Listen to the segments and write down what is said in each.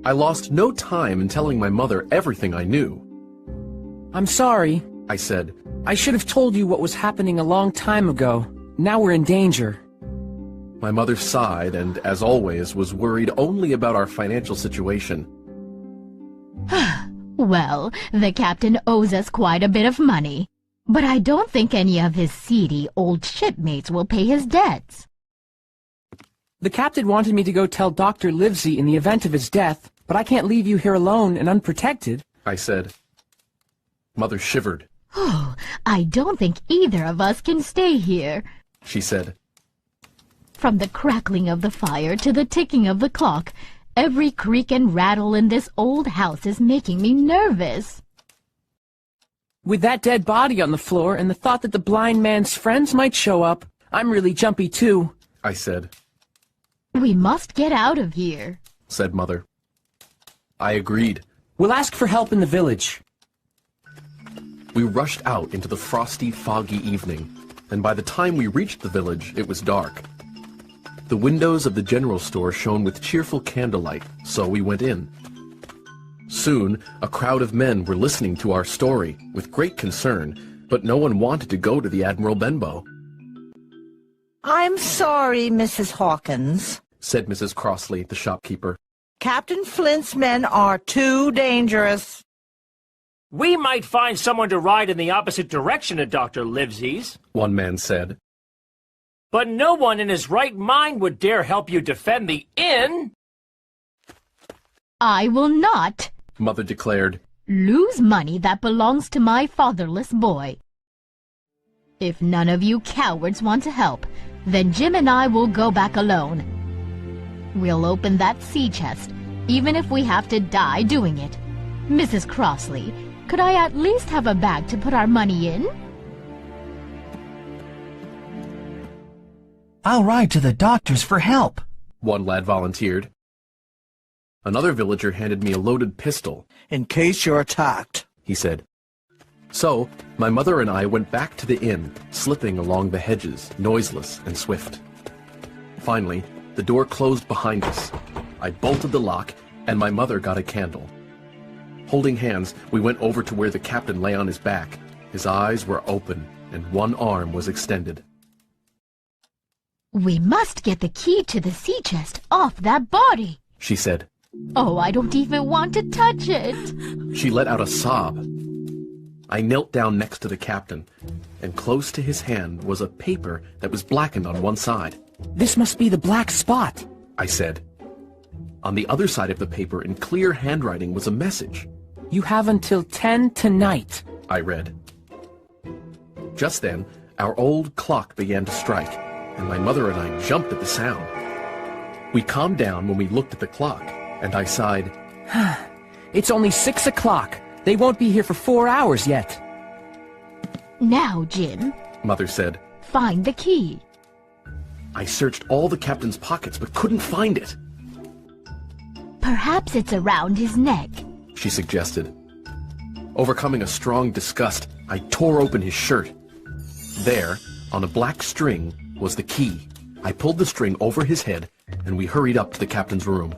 I lost no time in telling my mother everything I knew. I'm sorry, I said. I should have told you what was happening a long time ago. Now we're in danger. My mother sighed and, as always, was worried only about our financial situation. Well, the captain owes us quite a bit of money. But I don't think any of his seedy old shipmates will pay his debts. The captain wanted me to go tell Dr. Livesey in the event of his death, but I can't leave you here alone and unprotected, I said. Mother shivered. Oh, I don't think either of us can stay here, she said. From the crackling of the fire to the ticking of the clock, every creak and rattle in this old house is making me nervous. With that dead body on the floor and the thought that the blind man's friends might show up, I'm really jumpy too, I said. We must get out of here, said Mother. I agreed. We'll ask for help in the village. We rushed out into the frosty, foggy evening, and by the time we reached the village, it was dark. The windows of the general store shone with cheerful candlelight, so we went in. Soon, a crowd of men were listening to our story with great concern, but no one wanted to go to the Admiral Benbow. I'm sorry, Mrs. Hawkins, said Mrs. Crossley, the shopkeeper. Captain Flint's men are too dangerous. We might find someone to ride in the opposite direction of Dr. Livesey's, one man said. But no one in his right mind would dare help you defend the inn. I will not, Mother declared, lose money that belongs to my fatherless boy. If none of you cowards want to help, then Jim and I will go back alone. We'll open that sea chest, even if we have to die doing it. Mrs. Crossley, could I at least have a bag to put our money in? I'll ride to the doctor's for help, one lad volunteered. Another villager handed me a loaded pistol. In case you're attacked, he said. So, my mother and I went back to the inn, slipping along the hedges, noiseless and swift. Finally, the door closed behind us. I bolted the lock, and my mother got a candle. Holding hands, we went over to where the captain lay on his back. His eyes were open, and one arm was extended. We must get the key to the sea chest off that body, she said. Oh, I don't even want to touch it. She let out a sob. I knelt down next to the captain, and close to his hand was a paper that was blackened on one side. This must be the black spot, I said. On the other side of the paper in clear handwriting was a message. You have until 10 tonight, I read. Just then, our old clock began to strike, and my mother and I jumped at the sound. We calmed down when we looked at the clock, and I sighed. It's only 6 o'clock. They won't be here for 4 hours yet. Now, Jim, Mother said, find the key. I searched all the captain's pockets but couldn't find it. Perhaps it's around his neck, she suggested. Overcoming a strong disgust, I tore open his shirt. There, on a black string, was the key. I pulled the string over his head, and we hurried up to the captain's room.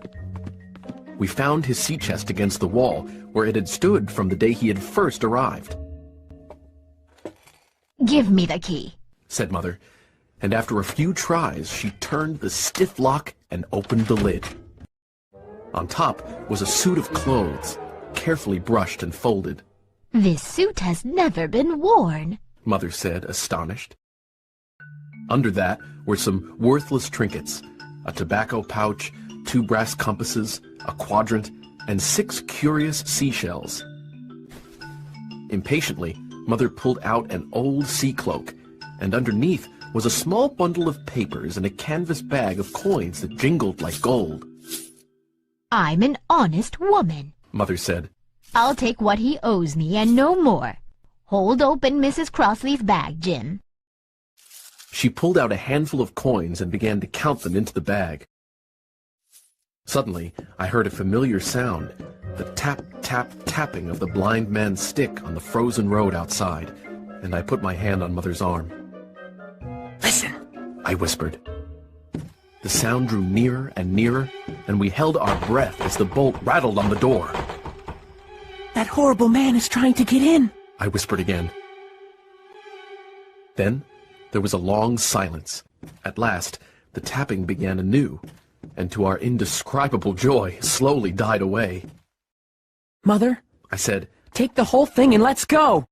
We found his sea chest against the wall, where it had stood from the day he had first arrived. Give me the key, said Mother, and after a few tries, she turned the stiff lock and opened the lid. On top was a suit of clothes, carefully brushed and folded. This suit has never been worn, Mother said, astonished. Under that were some worthless trinkets, a tobacco pouch, 2 brass compasses, a quadrant, and 6 curious seashells. Impatiently, Mother pulled out an old sea cloak, and underneath was a small bundle of papers and a canvas bag of coins that jingled like gold. I'm an honest woman, Mother said. I'll take what he owes me and no more. Hold open Mrs. Crossley's bag, Jim. She pulled out a handful of coins and began to count them into the bag. Suddenly, I heard a familiar sound, the tap-tap-tapping of the blind man's stick on the frozen road outside, and I put my hand on Mother's arm. Listen, I whispered. The sound drew nearer and nearer, and we held our breath as the bolt rattled on the door. That horrible man is trying to get in, I whispered again. Then there was a long silence. At last, the tapping began anew, and to our indescribable joy, slowly died away. Mother, I said, take the whole thing and let's go.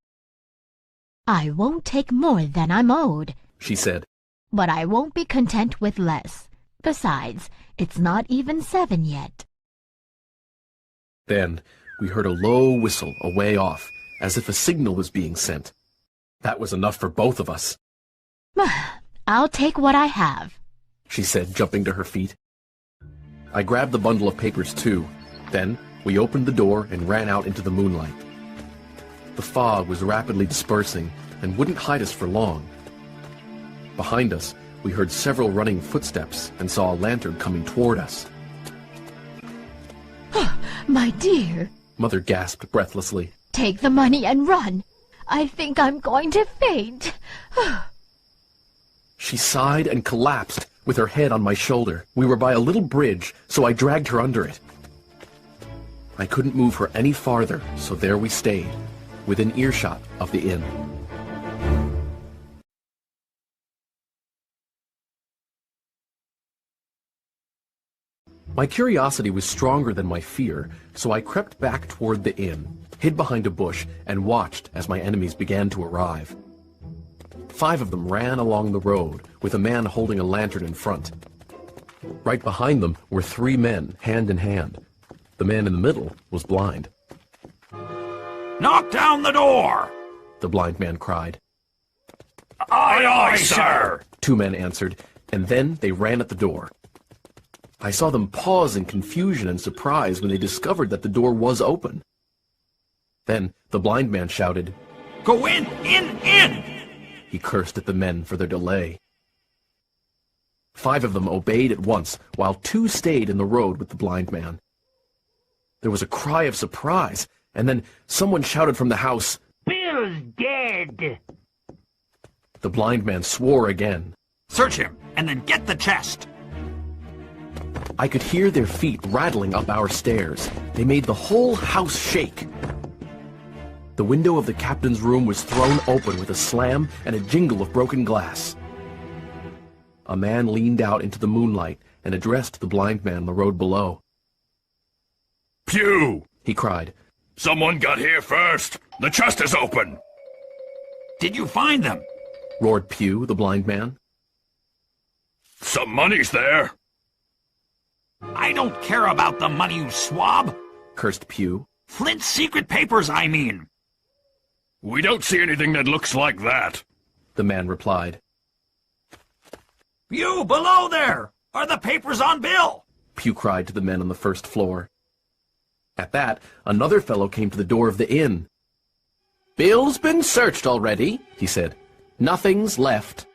I won't take more than I'm owed, she said. but I won't be content with less. Besides, it's not even 7 yet. Then we heard a low whistle away off, as if a signal was being sent. That was enough for both of us. I'll take what I have, she said, jumping to her feet. I grabbed the bundle of papers too. Then we opened the door and ran out into the moonlight. The fog was rapidly dispersing and wouldn't hide us for long. Behind us, we heard several running footsteps and saw a lantern coming toward us. My dear, Mother gasped breathlessly. take the money and run. I think I'm going to faint. She sighed and collapsed with her head on my shoulder. We were by a little bridge, so I dragged her under it. I couldn't move her any farther, so there we stayed, within earshot of the inn. My curiosity was stronger than my fear, so I crept back toward the inn, hid behind a bush, and watched as my enemies began to arrive. 5 of them ran along the road, with a man holding a lantern in front. Right behind them were 3 men, hand in hand. The man in the middle was blind. Knock down the door! The blind man cried. Aye, aye, sir! 2 men answered, and then they ran at the door. I saw them pause in confusion and surprise when they discovered that the door was open. Then the blind man shouted, Go in! In! He cursed at the men for their delay. 5 of them obeyed at once, while 2 stayed in the road with the blind man. There was a cry of surprise, and then someone shouted from the house, Bill's dead! The blind man swore again. Search him, and then get the chest! I could hear their feet rattling up our stairs. They made the whole house shake. The window of the captain's room was thrown open with a slam and a jingle of broken glass. A man leaned out into the moonlight and addressed the blind man on the road below. Pew! He cried. Someone got here first. The chest is open. Did you find them? Roared Pew, the blind man. Some money's there. I don't care about the money, you swab! Cursed Pew. Flint's secret papers, I mean! We don't see anything that looks like that. The man replied. You, below there! Are the papers on Bill? Pew cried to the men on the first floor. At that, another fellow came to the door of the inn. Bill's been searched already, he said. Nothing's left.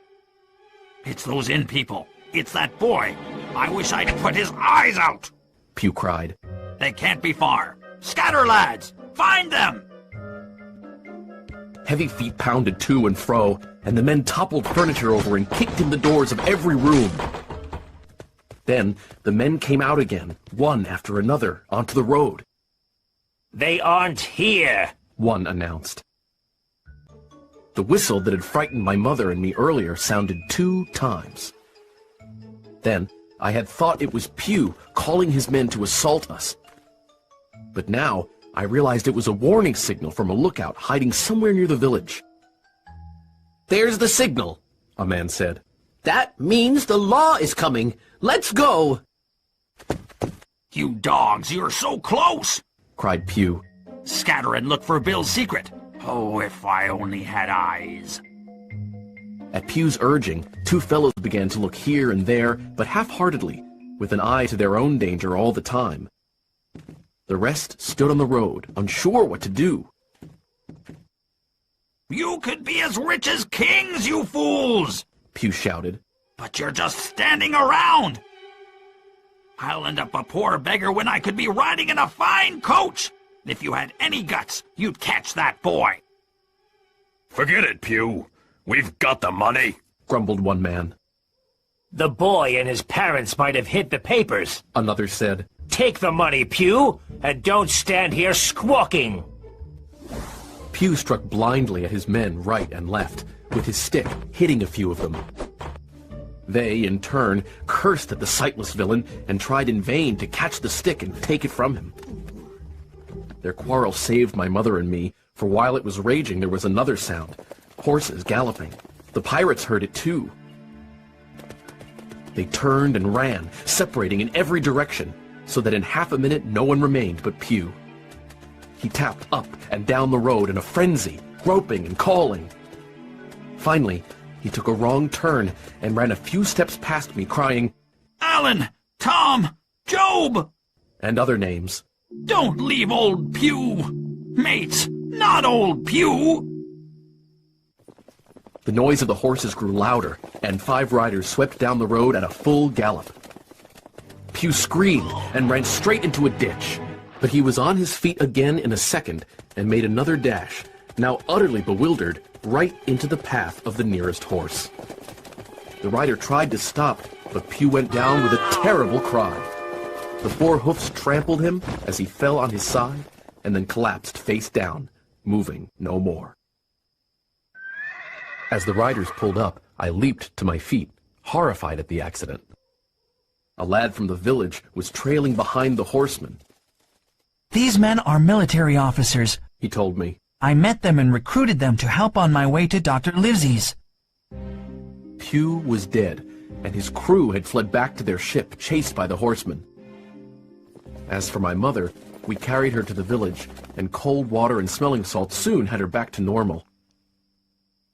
It's those inn people. It's that boy. I wish I'd put his eyes out! Pew cried. They can't be far. Scatter, lads! Find them! Heavy feet pounded to and fro, and the men toppled furniture over and kicked in the doors of every room. Then the men came out again, one after another, onto the road. They aren't here, one announced. The whistle that had frightened my mother and me earlier sounded 2 times. Then I had thought it was Pew calling his men to assault us. But now I realized it was a warning signal from a lookout hiding somewhere near the village. There's the signal, a man said. That means the law is coming. Let's go! You dogs, you're so close! Cried Pew. Scatter and look for Bill's secret. Oh, if I only had eyes. At Pew's urging, 2 fellows began to look here and there, but half-heartedly, with an eye to their own danger all the time. The rest stood on the road, unsure what to do. You could be as rich as kings, you fools! Pew shouted. But you're just standing around! I'll end up a poor beggar when I could be riding in a fine coach! If you had any guts, you'd catch that boy! Forget it, Pew. We've got the money, grumbled one man. The boy and his parents might have hid the papers. Another said. Take the money, Pew, and don't stand here squawking. Pew struck blindly at his men right and left, with his stick hitting a few of them. They, in turn, cursed at the sightless villain and tried in vain to catch the stick and take it from him. Their quarrel saved my mother and me, for while it was raging there was another sound. Horses galloping. The pirates heard it too. They turned and ran, separating in every direction, so that in half a minute no one remained but Pew. He tapped up and down the road in a frenzy, groping and calling. Finally, he took a wrong turn and ran a few steps past me, crying, Alan! Tom! Job! and other names. Don't leave old Pew! Mates, not old Pew! The noise of the horses grew louder, and 5 riders swept down the road at a full gallop. Pew screamed and ran straight into a ditch, but he was on his feet again in a second and made another dash, now utterly bewildered, right into the path of the nearest horse. The rider tried to stop, but Pew went down with a terrible cry. The 4 hoofs trampled him as he fell on his side and then collapsed face down, moving no more. As the riders pulled up, I leaped to my feet, horrified at the accident. A lad from the village was trailing behind the horsemen. These men are military officers, He told me. I met them and recruited them to help on my way to Dr. Livesey's. Pew was dead, and his crew had fled back to their ship, chased by the horsemen. As for my mother, we carried her to the village, and cold water and smelling salts soon had her back to normal.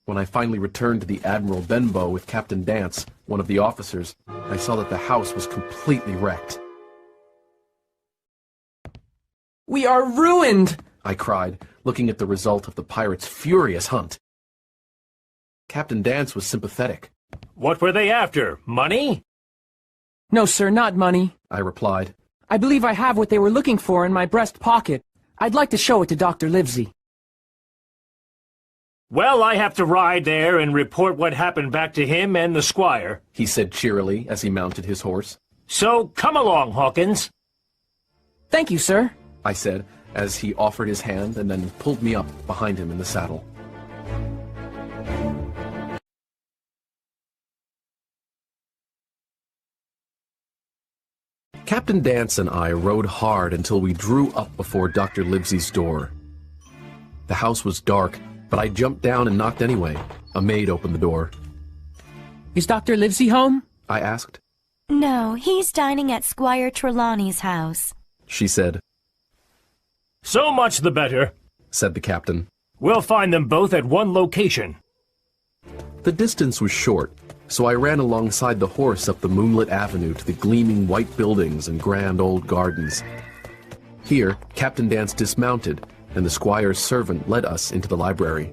When I finally returned to the Admiral Benbow with Captain Dance, one of the officers, I saw that the house was completely wrecked. We are ruined! I cried, looking at the result of the pirates' furious hunt. Captain Dance was sympathetic. What were they after? Money? No, sir, not money. I replied. I believe I have what they were looking for in my breast pocket. I'd like to show it to Dr. Livesey. Well, I have to ride there and report what happened back to him and the squire, He said cheerily as he mounted his horse. So come along, Hawkins. Thank you, sir. I said, as he offered his hand and then pulled me up behind him in the saddle. Captain Dance and I rode hard until we drew up before Dr. Livesey's door. The house was dark, but I jumped down and knocked anyway. A maid opened the door. Is Dr. Livesey home? I asked. No, he's dining at Squire Trelawney's house. She said. So much the better, Said the captain. We'll find them both at one location. The distance was short, so I ran alongside the horse up the moonlit avenue to the gleaming white buildings and grand old gardens. Here, Captain Dance dismounted, and the squire's servant led us into the library.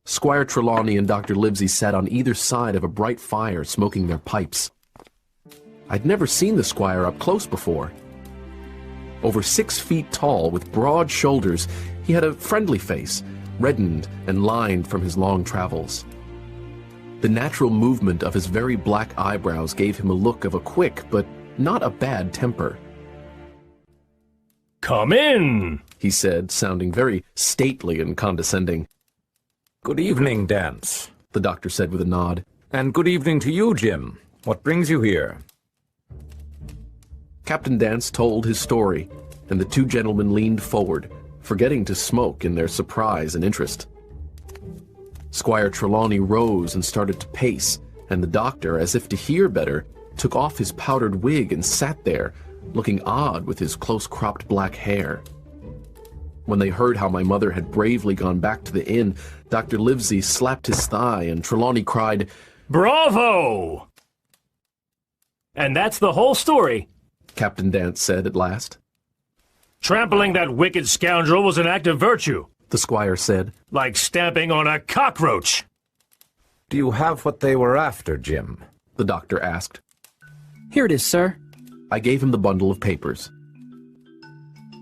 Squire Trelawney and Dr. Livesey sat on either side of a bright fire smoking their pipes. I'd never seen the squire up close before. Over 6 feet tall, with broad shoulders, he had a friendly face, reddened and lined from his long travels. The natural movement of his very black eyebrows gave him a look of a quick but not a bad temper. Come in, He said, sounding very stately and condescending. Good evening, Dance. The doctor said with a nod. And good evening to you, Jim. What brings you here? Captain Dance told his story, and the 2 gentlemen leaned forward, forgetting to smoke in their surprise and interest. Squire Trelawney rose and started to pace, and the doctor, as if to hear better, took off his powdered wig and sat there, looking odd with his close-cropped black hair. When they heard how my mother had bravely gone back to the inn, Dr. Livesey slapped his thigh, and Trelawney cried, Bravo! And that's the whole story, Captain Dance said at last. Trampling that wicked scoundrel was an act of virtue, The squire said. like stamping on a cockroach. Do you have what they were after, Jim? The doctor asked. Here it is, sir. I gave him the bundle of papers.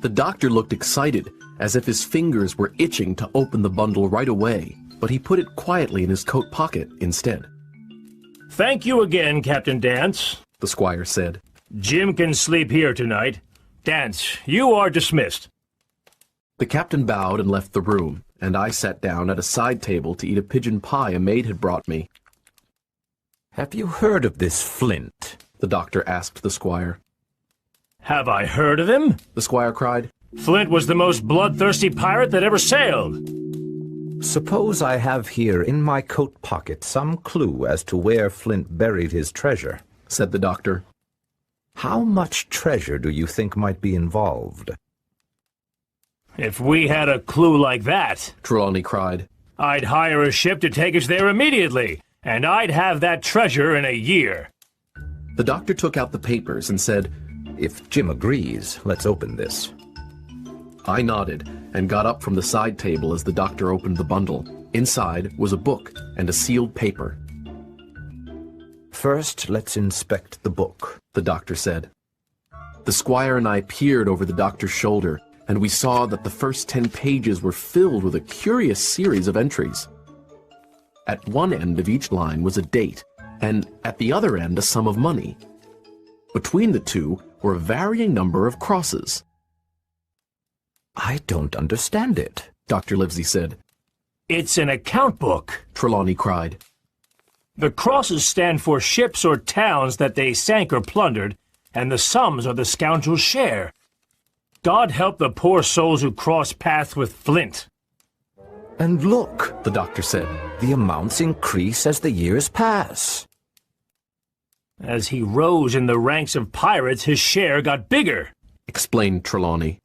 The doctor looked excited, as if his fingers were itching to open the bundle right away, but he put it quietly in his coat pocket instead. Thank you again, Captain Dance, the squire said. Jim can sleep here tonight. Dance, you are dismissed. The captain bowed and left the room, and I sat down at a side table to eat a pigeon pie a maid had brought me. Have you heard of this Flint? The doctor asked the squire. Have I heard of him? The squire cried. Flint was the most bloodthirsty pirate that ever sailed. Suppose I have here in my coat pocket some clue as to where Flint buried his treasure, said the doctor. How much treasure do you think might be involved? If we had a clue like that, Trelawney cried, I'd hire a ship to take us there immediately, and I'd have that treasure in a year. The doctor took out the papers and said, If Jim agrees, let's open this. I nodded and got up from the side table as the doctor opened the bundle. Inside was a book and a sealed paper. First, let's inspect the book, the doctor said. The squire and I peered over the doctor's shoulder, and we saw that the first 10 pages were filled with a curious series of entries. At one end of each line was a date, and at the other end a sum of money. Between the two were a varying number of crosses. I don't understand it, Dr. Livesey said. It's an account book, Trelawney cried. The crosses stand for ships or towns that they sank or plundered, and the sums are the scoundrel's share. God help the poor souls who cross paths with Flint. And look, the doctor said, the amounts increase as the years pass. As he rose in the ranks of pirates, his share got bigger, explained Trelawney.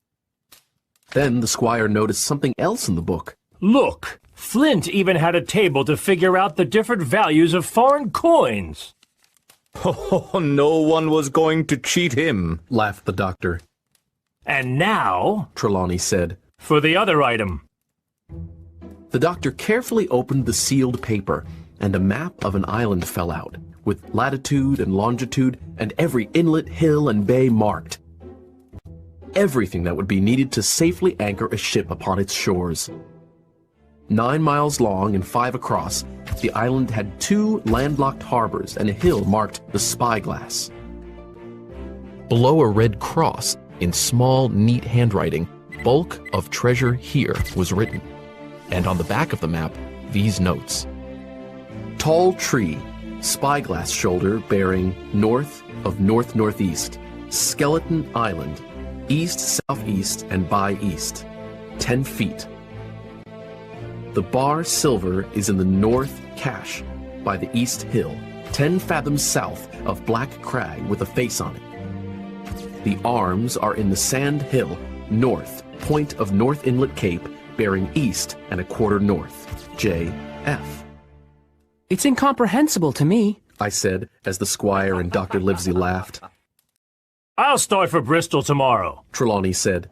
Then the squire noticed something else in the book. Look, Flint even had a table to figure out the different values of foreign coins. Oh, no one was going to cheat him, laughed the doctor. And now, Trelawney said, for the other item. The doctor carefully opened the sealed paper, and a map of an island fell out, with latitude and longitude and every inlet, hill, and bay marked. Everything that would be needed to safely anchor a ship upon its shores. 9 miles long and 5 across, the island had 2 landlocked harbors and a hill marked the Spyglass. Below a red cross, in small, neat handwriting, "Bulk of treasure here" was written. And on the back of the map, these notes. Tall tree, spyglass shoulder bearing north of north-northeast, skeleton island, east-southeast and by east, 10 feet. The bar silver is in the north cache by the east hill, 10 fathoms south of Black Crag with a face on it. The arms are in the Sand Hill, north, point of North Inlet Cape, bearing east and a quarter north, J.F. It's incomprehensible to me, I said, as the squire and Dr. Livesey laughed. I'll start for Bristol tomorrow, Trelawney said.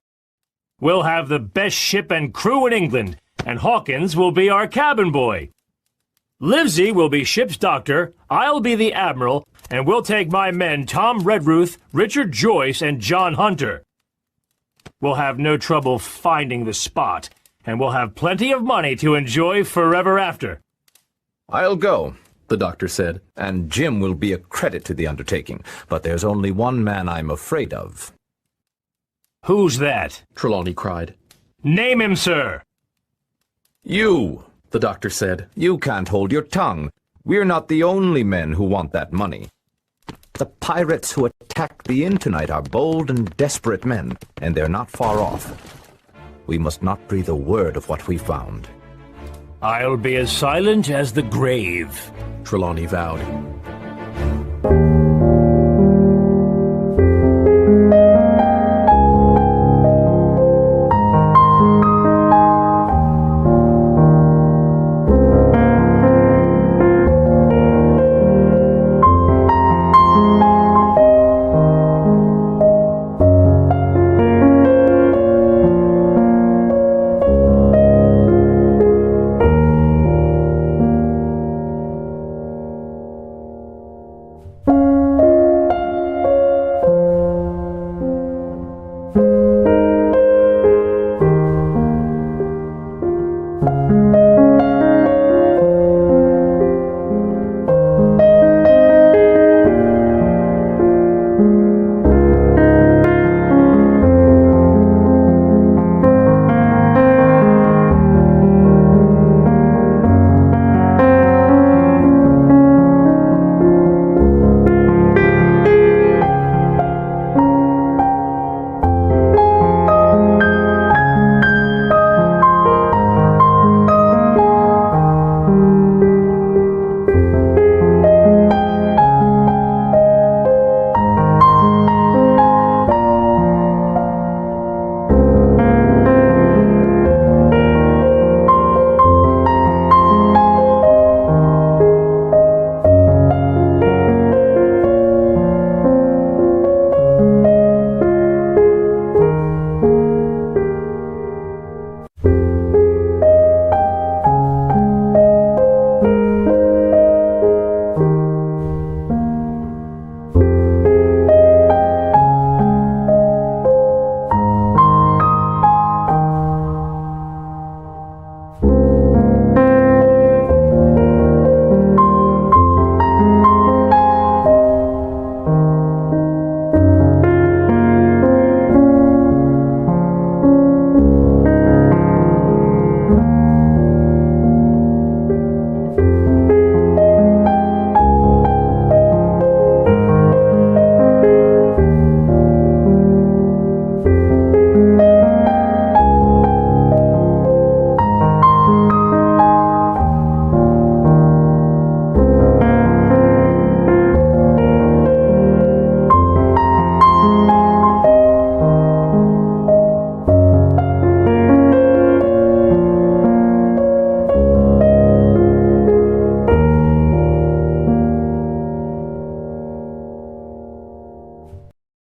We'll have the best ship and crew in England, and Hawkins will be our cabin boy. Livesey will be ship's doctor, I'll be the admiral, and we'll take my men Tom Redruth, Richard Joyce, and John Hunter. We'll have no trouble finding the spot, and we'll have plenty of money to enjoy forever after. I'll go, the doctor said. And Jim will be a credit to the undertaking, but there's only one man I'm afraid of. Who's that? Trelawney cried. Name him, sir. You, the doctor said. You can't hold your tongue. We're not the only men who want that money. The pirates who attacked the inn tonight are bold and desperate men, and they're not far off. We must not breathe a word of what we found. I'll be as silent as the grave, Trelawney vowed.